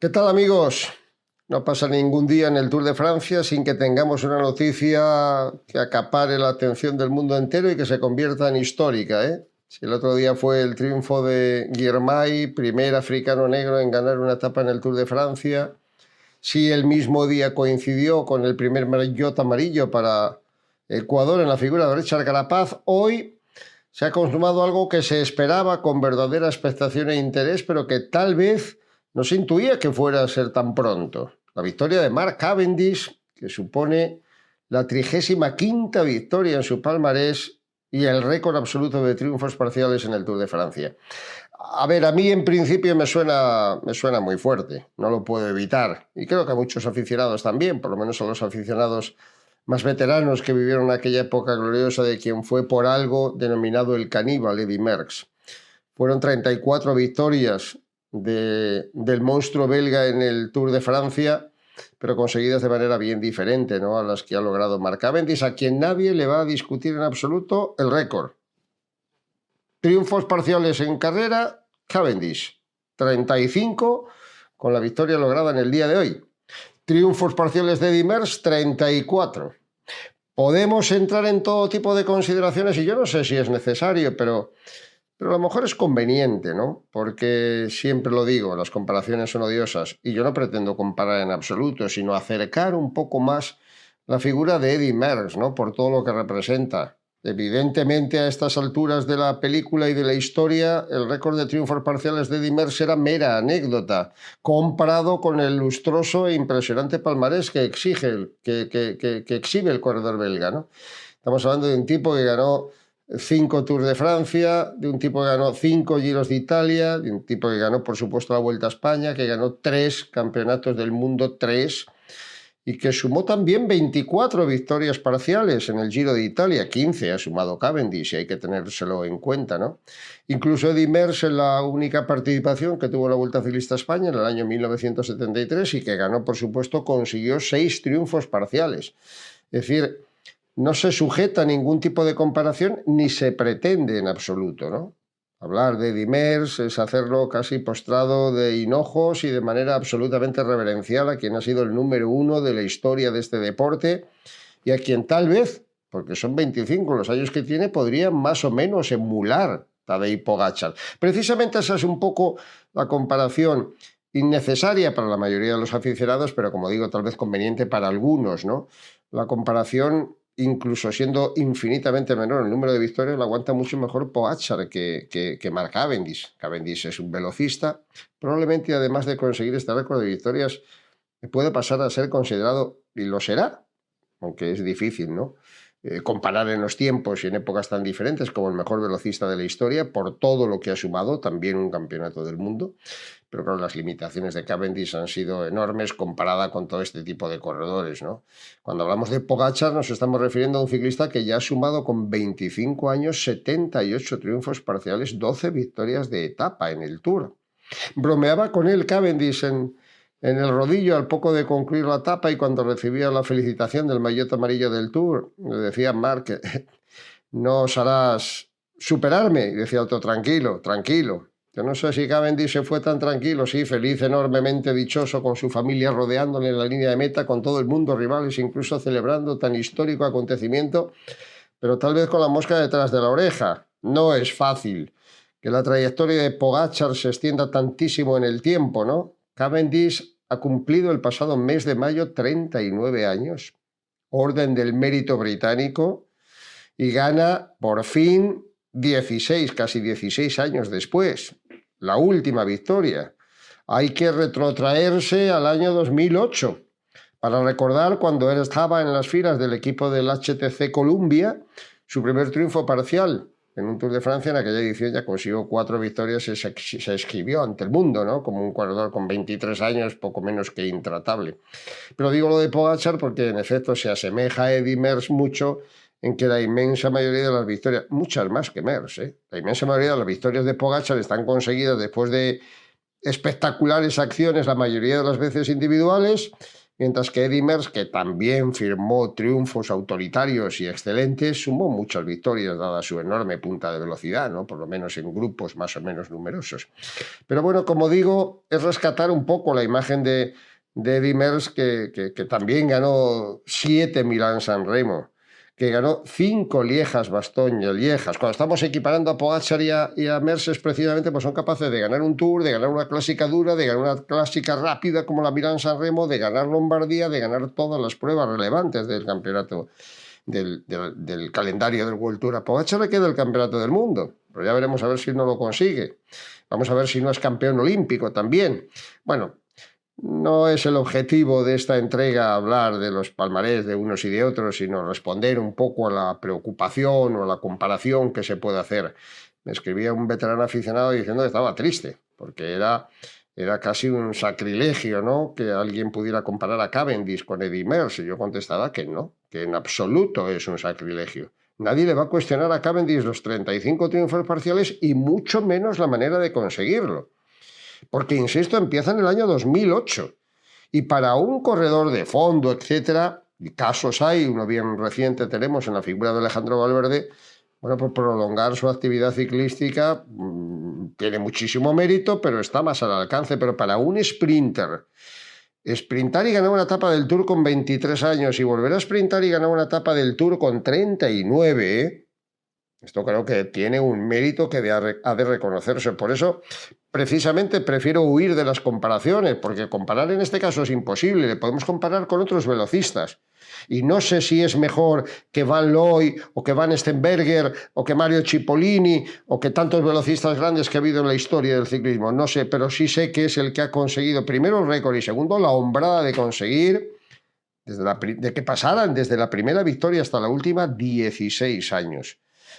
¿Qué tal, amigos? No pasa ningún día en el Tour de Francia sin que tengamos una noticia que acapare la atención del mundo entero y que se convierta en histórica, ¿eh? Si el otro día fue el triunfo de Girmay, primer africano negro en ganar una etapa en el Tour de Francia, si el mismo día coincidió con el primer maillot amarillo para Ecuador en la figura de Richard Carapaz, hoy se ha consumado algo que se esperaba con verdadera expectación e interés, pero que tal vez no se intuía que fuera a ser tan pronto. La victoria de Mark Cavendish, que supone la 35ª victoria en su palmarés y el récord absoluto de triunfos parciales en el Tour de Francia. A ver, a mí en principio me suena muy fuerte, no lo puedo evitar. Y creo que a muchos aficionados también, por lo menos a los aficionados más veteranos que vivieron aquella época gloriosa de quien fue por algo denominado el caníbal, Eddy Merckx. Fueron 34 victorias del monstruo belga en el Tour de Francia, pero conseguidas de manera bien diferente, ¿no?, a las que ha logrado Mark Cavendish, a quien nadie le va a discutir en absoluto el récord. Triunfos parciales en carrera, Cavendish, 35, con la victoria lograda en el día de hoy. Triunfos parciales de Eddy Merckx, 34. Podemos entrar en todo tipo de consideraciones y yo no sé si es necesario, pero a lo mejor es conveniente, ¿no? Porque siempre lo digo, las comparaciones son odiosas y yo no pretendo comparar en absoluto, sino acercar un poco más la figura de Eddy Merckx, ¿no?, por todo lo que representa. Evidentemente, a estas alturas de la película y de la historia, el récord de triunfos parciales de Eddy Merckx era mera anécdota, comparado con el lustroso e impresionante palmarés que exhibe el corredor belga, ¿no? Estamos hablando de un tipo que ganó 5 Tours de Francia, de un tipo que ganó 5 Giros de Italia, de un tipo que ganó, por supuesto, la Vuelta a España, que ganó 3 campeonatos del mundo, 3, y que sumó también 24 victorias parciales en el Giro de Italia, 15 ha sumado Cavendish, y hay que tenérselo en cuenta, ¿no? Incluso Eddy Merckx, en la única participación que tuvo la Vuelta Ciclista a España en el año 1973 y que ganó, por supuesto, consiguió 6 triunfos parciales. Es decir, no se sujeta a ningún tipo de comparación ni se pretende en absoluto, ¿no? Hablar de Eddy Merckx es hacerlo casi postrado de hinojos y de manera absolutamente reverencial a quien ha sido el número 1 de la historia de este deporte y a quien tal vez, porque son 25 los años que tiene, podría más o menos emular Tadej Pogačar. Precisamente esa es un poco la comparación innecesaria para la mayoría de los aficionados, pero como digo, tal vez conveniente para algunos, ¿no? La comparación, incluso siendo infinitamente menor el número de victorias, la aguanta mucho mejor Pogačar que Mark Cavendish. Cavendish es un velocista, probablemente además de conseguir este récord de victorias, puede pasar a ser considerado, y lo será, aunque es difícil, ¿no?, comparar en los tiempos y en épocas tan diferentes, como el mejor velocista de la historia, por todo lo que ha sumado, también un campeonato del mundo. Pero claro, las limitaciones de Cavendish han sido enormes comparada con todo este tipo de corredores, ¿no? Cuando hablamos de Pogačar nos estamos refiriendo a un ciclista que ya ha sumado con 25 años 78 triunfos parciales, 12 victorias de etapa en el Tour. Bromeaba con él Cavendish en el rodillo al poco de concluir la etapa, y cuando recibía la felicitación del maillot amarillo del Tour, le decía Mark, no osarás superarme. Y decía otro, tranquilo, tranquilo. Yo no sé si Cavendish se fue tan tranquilo, sí, feliz, enormemente dichoso, con su familia rodeándole en la línea de meta, con todo el mundo, rivales, incluso celebrando tan histórico acontecimiento, pero tal vez con la mosca detrás de la oreja. No es fácil que la trayectoria de Pogačar se extienda tantísimo en el tiempo, ¿no? Cavendish ha cumplido el pasado mes de mayo 39 años, Orden del Mérito británico, y gana por fin 16, casi 16 años después, la última victoria. Hay que retrotraerse al año 2008 para recordar cuando él estaba en las filas del equipo del HTC Columbia, su primer triunfo parcial en un Tour de Francia. En aquella edición ya consiguió 4 victorias y se exhibió ante el mundo, ¿no?, como un corredor con 23 años, poco menos que intratable. Pero digo lo de Pogačar porque en efecto se asemeja a Eddy Merckx mucho en que la inmensa mayoría de las victorias, muchas más que Merckx, la inmensa mayoría de las victorias de Pogačar están conseguidas después de espectaculares acciones, la mayoría de las veces individuales, mientras que Eddy Merckx, que también firmó triunfos autoritarios y excelentes, sumó muchas victorias dada su enorme punta de velocidad, ¿no? Por lo menos en grupos más o menos numerosos. Pero bueno, como digo, es rescatar un poco la imagen de Eddy Merckx, que también ganó 7 Milán-San Remo, que ganó 5 Liejas-Bastogne-Liejas. Cuando estamos equiparando a Pogačar y a Merckx, precisamente, pues son capaces de ganar un Tour, de ganar una clásica dura, de ganar una clásica rápida como la Milán-San Remo, de ganar Lombardía, de ganar todas las pruebas relevantes del campeonato, del calendario del World Tour. A Pogačar le queda el campeonato del mundo, pero ya veremos a ver si no lo consigue. Vamos a ver si no es campeón olímpico también. Bueno, no es el objetivo de esta entrega hablar de los palmarés de unos y de otros, sino responder un poco a la preocupación o a la comparación que se puede hacer. Me escribía un veterano aficionado diciendo que estaba triste, porque era casi un sacrilegio, ¿no?, que alguien pudiera comparar a Cavendish con Eddy Merckx. Y yo contestaba que no, que en absoluto es un sacrilegio. Nadie le va a cuestionar a Cavendish los 35 triunfos parciales y mucho menos la manera de conseguirlo. Porque, insisto, empieza en el año 2008. Y para un corredor de fondo, etcétera, casos hay, uno bien reciente tenemos en la figura de Alejandro Valverde, bueno, pues prolongar su actividad ciclística tiene muchísimo mérito, pero está más al alcance. Pero para un sprinter, sprintar y ganar una etapa del Tour con 23 años y volver a sprintar y ganar una etapa del Tour con 39, esto creo que tiene un mérito que ha de reconocerse. Por eso, precisamente, prefiero huir de las comparaciones, porque comparar en este caso es imposible. Le podemos comparar con otros velocistas. Y no sé si es mejor que Van Looy, o que Van Stenberger, o que Mario Cipollini, o que tantos velocistas grandes que ha habido en la historia del ciclismo. No sé, pero sí sé que es el que ha conseguido, primero, el récord y segundo, la hombrada de conseguir, de que pasaran desde la primera victoria hasta la última 16 años.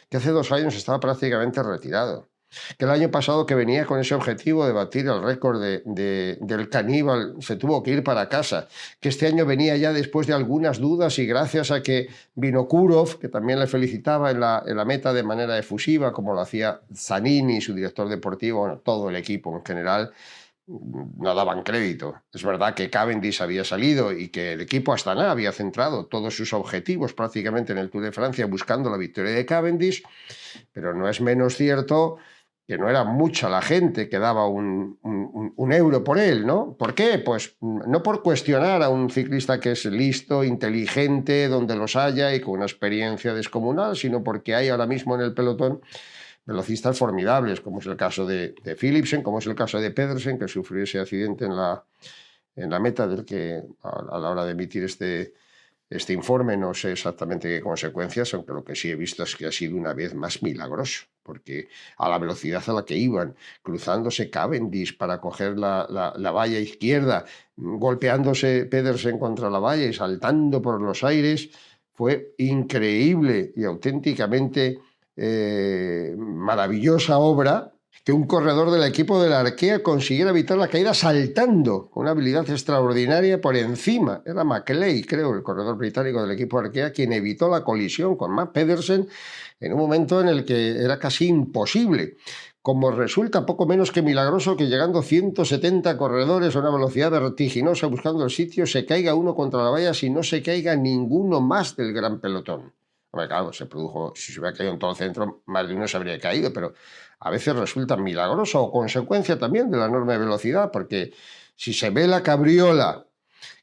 Que hace 2 años estaba prácticamente retirado, que el año pasado, que venía con ese objetivo de batir el récord del caníbal, se tuvo que ir para casa, que este año venía ya después de algunas dudas y gracias a que Vinokurov, que también le felicitaba en la meta de manera efusiva, como lo hacía Zanini, su director deportivo, bueno, todo el equipo en general, no daban crédito. Es verdad que Cavendish había salido y que el equipo Astana había centrado todos sus objetivos prácticamente en el Tour de Francia buscando la victoria de Cavendish, pero no es menos cierto que no era mucha la gente que daba un euro por él, ¿no? ¿Por qué? Pues no por cuestionar a un ciclista que es listo, inteligente, donde los haya y con una experiencia descomunal, sino porque hay ahora mismo en el pelotón velocistas formidables, como es el caso de Philipsen, como es el caso de Pedersen, que sufrió ese accidente en la meta, del que a la hora de emitir este informe no sé exactamente qué consecuencias, aunque lo que sí he visto es que ha sido una vez más milagroso, porque a la velocidad a la que iban, cruzándose Cavendish para coger la valla izquierda, golpeándose Pedersen contra la valla y saltando por los aires, fue increíble y auténticamente maravillosa obra que un corredor del equipo de la Arkea consiguiera evitar la caída saltando con una habilidad extraordinaria por encima. Era Maclay, creo, el corredor británico del equipo Arkea, quien evitó la colisión con Matt Pedersen en un momento en el que era casi imposible. Como resulta poco menos que milagroso que llegando 170 corredores a una velocidad vertiginosa buscando el sitio, se caiga uno contra la valla si no se caiga ninguno más del gran pelotón. Hombre, claro, se produjo, si se hubiera caído en todo el centro, más de uno se habría caído, pero a veces resulta milagroso o consecuencia también de la enorme velocidad, porque si se ve la cabriola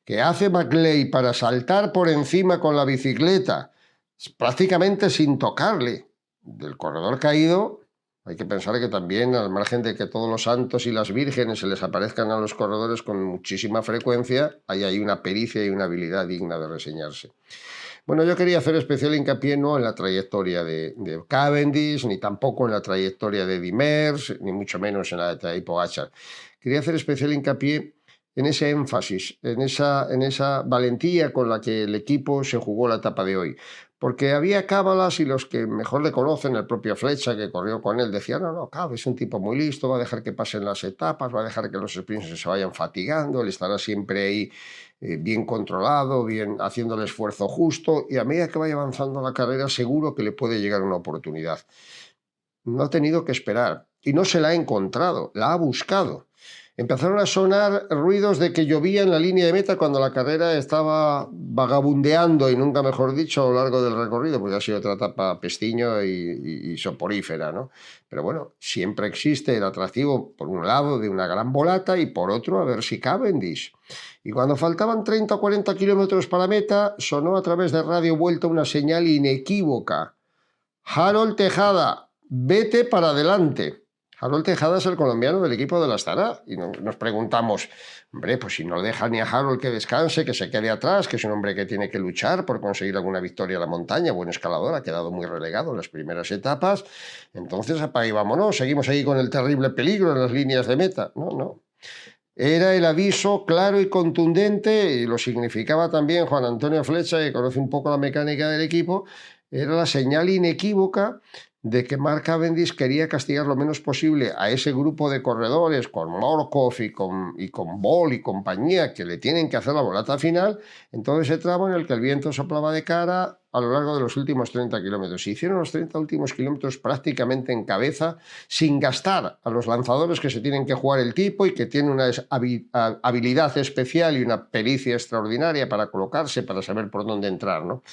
que hace Maclay para saltar por encima con la bicicleta, prácticamente sin tocarle, del corredor caído, hay que pensar que también, al margen de que todos los santos y las vírgenes se les aparezcan a los corredores con muchísima frecuencia, hay una pericia y una habilidad digna de reseñarse. Bueno, yo quería hacer especial hincapié no en la trayectoria de Cavendish, ni tampoco en la trayectoria de Eddy Merckx, ni mucho menos en la de Pogačar. Quería hacer especial hincapié en ese énfasis, en esa valentía con la que el equipo se jugó la etapa de hoy. Porque había cábalas y los que mejor le conocen, el propio Flecha, que corrió con él, decía, no, Cabe es un tipo muy listo, va a dejar que pasen las etapas, va a dejar que los sprints se vayan fatigando, él estará siempre ahí bien controlado, bien haciendo el esfuerzo justo, y a medida que vaya avanzando la carrera seguro que le puede llegar una oportunidad. No ha tenido que esperar y no se la ha encontrado, la ha buscado. empezaron a sonar ruidos de que llovía en la línea de meta cuando la carrera estaba vagabundeando, y nunca mejor dicho, a lo largo del recorrido, porque ha sido otra etapa pestiño y soporífera, ¿no? Pero bueno, siempre existe el atractivo, por un lado, de una gran volata y por otro, a ver si Cavendish. Y cuando faltaban 30 o 40 kilómetros para meta, sonó a través de Radio Vuelta una señal inequívoca. Harold Tejada, vete para adelante. Harold Tejada es el colombiano del equipo de la Astana. Y nos preguntamos, hombre, pues si no deja ni a Harold que descanse, que se quede atrás, que es un hombre que tiene que luchar por conseguir alguna victoria en la montaña, buen escalador, ha quedado muy relegado en las primeras etapas, entonces apaga y vámonos, seguimos ahí con el terrible peligro en las líneas de meta. No, no. Era el aviso claro y contundente, y lo significaba también Juan Antonio Flecha, que conoce un poco la mecánica del equipo, era la señal inequívoca de que Mark Cavendish quería castigar lo menos posible a ese grupo de corredores con Morkov y con Bol y compañía, que le tienen que hacer la volata final en todo ese tramo en el que el viento soplaba de cara a lo largo de los últimos 30 kilómetros. Se hicieron los 30 últimos kilómetros prácticamente en cabeza, sin gastar a los lanzadores que se tienen que jugar el tipo y que tienen una habilidad especial y una pericia extraordinaria para colocarse, para saber por dónde entrar, ¿no?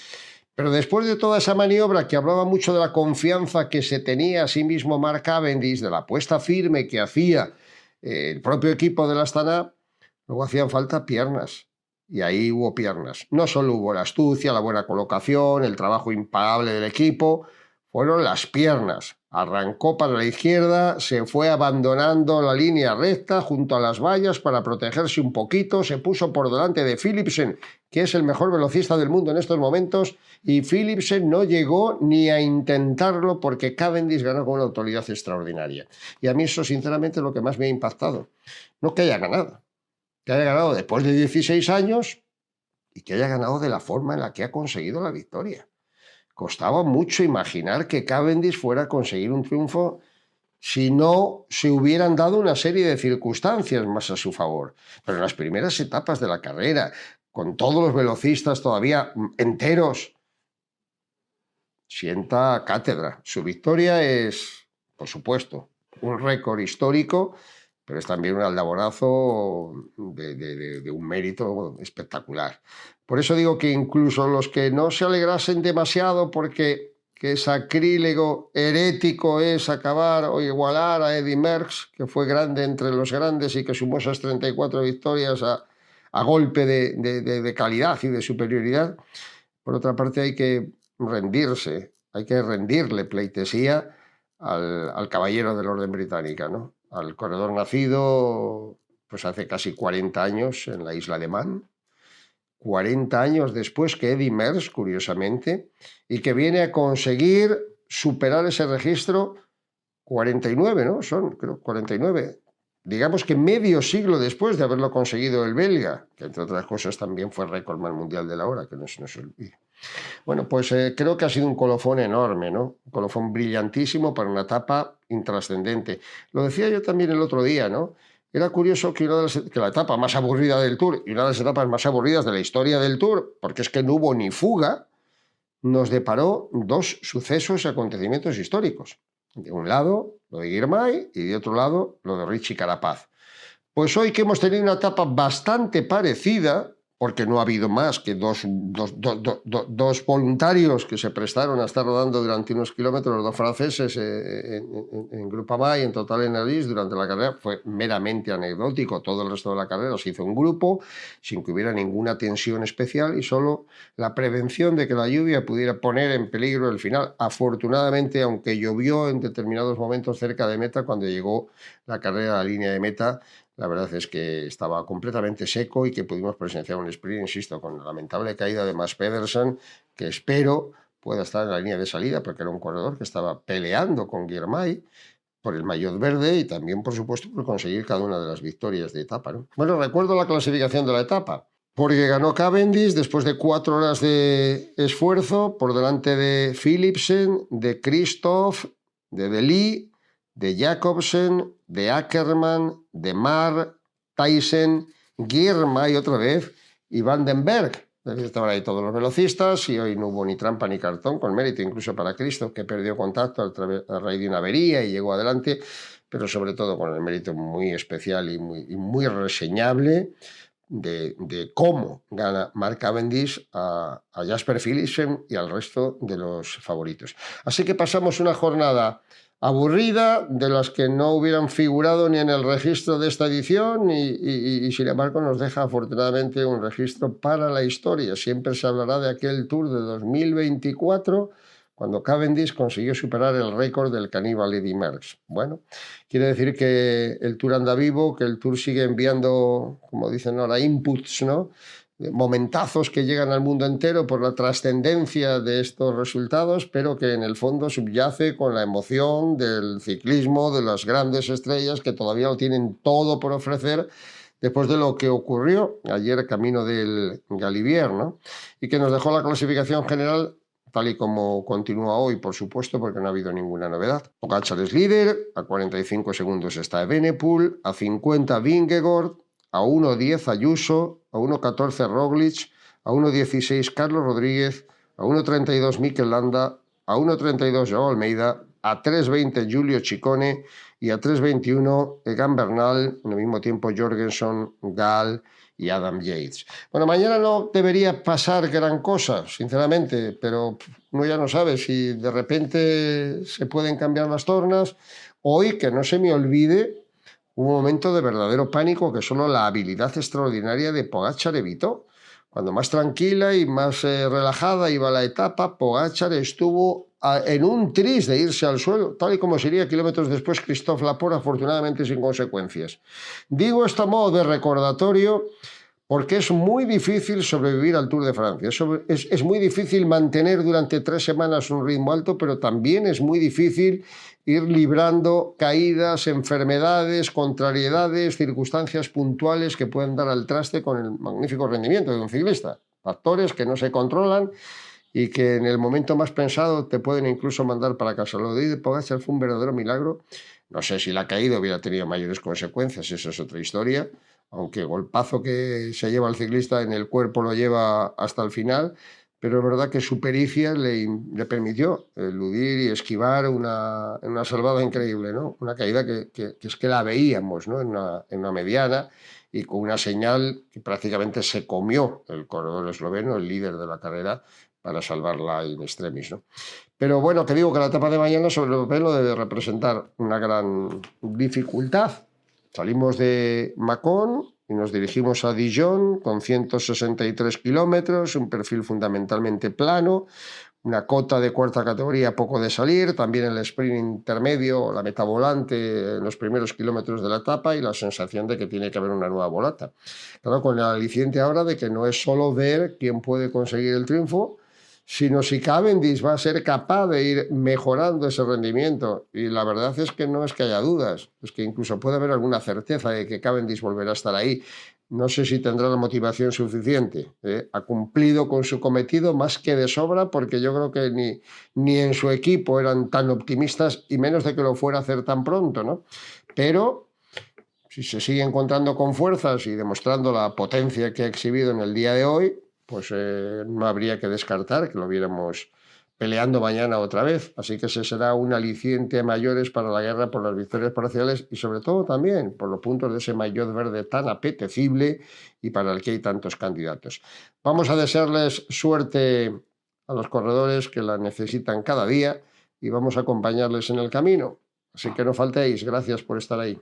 Pero después de toda esa maniobra, que hablaba mucho de la confianza que se tenía a sí mismo Mark Cavendish, de la apuesta firme que hacía el propio equipo de la Astana, luego hacían falta piernas. Y ahí hubo piernas. No solo hubo la astucia, la buena colocación, el trabajo impagable del equipo, fueron las piernas. Arrancó para la izquierda, se fue abandonando la línea recta junto a las vallas para protegerse un poquito, se puso por delante de Philipsen, que es el mejor velocista del mundo en estos momentos, y Philipsen no llegó ni a intentarlo porque Cavendish ganó con una autoridad extraordinaria. Y a mí eso, sinceramente, es lo que más me ha impactado. No que haya ganado después de 16 años y que haya ganado de la forma en la que ha conseguido la victoria. Costaba mucho imaginar que Cavendish fuera a conseguir un triunfo si no se hubieran dado una serie de circunstancias más a su favor. Pero en las primeras etapas de la carrera, con todos los velocistas todavía enteros, sienta cátedra. Su victoria es, por supuesto, un récord histórico, pero es también un aldabonazo de un mérito espectacular. Por eso digo que incluso los que no se alegrasen demasiado porque que sacrílego, herético es acabar o igualar a Eddy Merckx, que fue grande entre los grandes y que sumó esas 34 victorias a golpe de calidad y de superioridad. Por otra parte, hay que rendirle pleitesía al caballero del orden británica, ¿no? Al corredor nacido pues hace casi 40 años en la isla de Man, 40 años después que Eddy Merckx, curiosamente, y que viene a conseguir superar ese registro 49, ¿no? Son, creo, 49. Digamos que medio siglo después de haberlo conseguido el belga, que entre otras cosas también fue récordman mundial de la hora, que no se nos olvide. Bueno, pues creo que ha sido un colofón enorme, ¿no? Un colofón brillantísimo para una etapa intrascendente. Lo decía yo también el otro día, ¿no? Era curioso que la etapa más aburrida del Tour y una de las etapas más aburridas de la historia del Tour, porque es que no hubo ni fuga, nos deparó dos sucesos y acontecimientos históricos. De un lado, lo de Girmay, y de otro lado, lo de Richie Carapaz. Pues hoy que hemos tenido una etapa bastante parecida, porque no ha habido más que dos voluntarios que se prestaron a estar rodando durante unos kilómetros, los dos franceses en Groupama y en Total Energies durante la carrera, fue meramente anecdótico. Todo el resto de la carrera se hizo en grupo, sin que hubiera ninguna tensión especial y solo la prevención de que la lluvia pudiera poner en peligro el final. Afortunadamente, aunque llovió en determinados momentos cerca de meta, cuando llegó la carrera a la línea de meta, la verdad es que estaba completamente seco y que pudimos presenciar un sprint, insisto, con la lamentable caída de Mads Pedersen, que espero pueda estar en la línea de salida, porque era un corredor que estaba peleando con Girmay por el maillot verde y también, por supuesto, por conseguir cada una de las victorias de etapa, ¿no? Bueno, recuerdo la clasificación de la etapa, porque ganó Cavendish después de 4 horas de esfuerzo, por delante de Philipsen, de Kristoff, de Lee, de Jacobsen, de Ackermann, de Marr, Thyssen, Girmay otra vez y Vandenberg. Estaban ahí todos los velocistas y hoy no hubo ni trampa ni cartón, con mérito incluso para Kristoff, que perdió contacto a raíz de una avería y llegó adelante. pero sobre todo con el mérito muy especial y muy reseñable de cómo gana Mark Cavendish a Jasper Philipsen y al resto de los favoritos. Así que pasamos una jornada aburrida, de las que no hubieran figurado ni en el registro de esta edición y sin embargo nos deja afortunadamente un registro para la historia. Siempre se hablará de aquel Tour de 2024 cuando Cavendish consiguió superar el récord del caníbal Eddy Merckx. Bueno, quiere decir que el Tour anda vivo, que el Tour sigue enviando, como dicen ahora, inputs, ¿no? Momentazos que llegan al mundo entero por la trascendencia de estos resultados, pero que en el fondo subyace con la emoción del ciclismo, de las grandes estrellas que todavía lo tienen todo por ofrecer después de lo que ocurrió ayer camino del Galibier, ¿no? Y que nos dejó la clasificación general tal y como continúa hoy, por supuesto, porque no ha habido ninguna novedad. Pogačar es líder, a 45 segundos está Evenepoel, a 50 Vingegaard, a 1.10 Ayuso, a 1.14 Roglic, a 1.16 Carlos Rodríguez, a 1.32 Mikel Landa, a 1.32 Joao Almeida, a 3.20 Giulio Ciccone y a 3.21 Egan Bernal, en el mismo tiempo Jorgenson, Gal y Adam Yates. Bueno, mañana no debería pasar gran cosa, sinceramente, pero uno ya no sabe si de repente se pueden cambiar las tornas. Hoy, que no se me olvide, un momento de verdadero pánico que solo la habilidad extraordinaria de Pogačar evitó. Cuando más tranquila y más relajada iba la etapa, Pogačar estuvo en un tris de irse al suelo, tal y como sería kilómetros después Christophe Laporte, afortunadamente sin consecuencias. Digo esto a modo de recordatorio porque es muy difícil sobrevivir al Tour de Francia. Es muy difícil mantener durante 3 semanas un ritmo alto, pero también es muy difícil ir librando caídas, enfermedades, contrariedades, circunstancias puntuales que pueden dar al traste con el magnífico rendimiento de un ciclista. Factores que no se controlan y que en el momento más pensado te pueden incluso mandar para casa. Lo de Pogačar fue un verdadero milagro. No sé si la caída hubiera tenido mayores consecuencias, eso es otra historia, aunque golpazo que se lleva el ciclista en el cuerpo lo lleva hasta el final, pero es verdad que su pericia le permitió eludir y esquivar una salvada increíble, ¿no? Una caída que es que la veíamos, ¿no? En una mediana y con una señal que prácticamente se comió el corredor esloveno, el líder de la carrera, para salvarla in extremis, ¿no? Pero bueno, que digo que la etapa de mañana sobre el papel debe representar una gran dificultad. Salimos de Mâcon y nos dirigimos a Dijon con 163 kilómetros, un perfil fundamentalmente plano, una cota de cuarta categoría poco de salir, también el sprint intermedio, la meta volante en los primeros kilómetros de la etapa y la sensación de que tiene que haber una nueva volata. Claro, con el aliciente ahora de que no es solo ver quién puede conseguir el triunfo, sino si Cavendish va a ser capaz de ir mejorando ese rendimiento. Y la verdad es que no es que haya dudas, es que incluso puede haber alguna certeza de que Cavendish volverá a estar ahí. No sé si tendrá la motivación suficiente. Ha cumplido con su cometido más que de sobra, porque yo creo que ni en su equipo eran tan optimistas, y menos de que lo fuera a hacer tan pronto, ¿no? Pero si se sigue encontrando con fuerzas y demostrando la potencia que ha exhibido en el día de hoy, pues no habría que descartar que lo viéramos peleando mañana otra vez. Así que ese será un aliciente a mayores para la guerra por las victorias parciales y sobre todo también por los puntos de ese maillot verde tan apetecible y para el que hay tantos candidatos. Vamos a desearles suerte a los corredores que la necesitan cada día y vamos a acompañarles en el camino. Así que no faltéis. Gracias por estar ahí.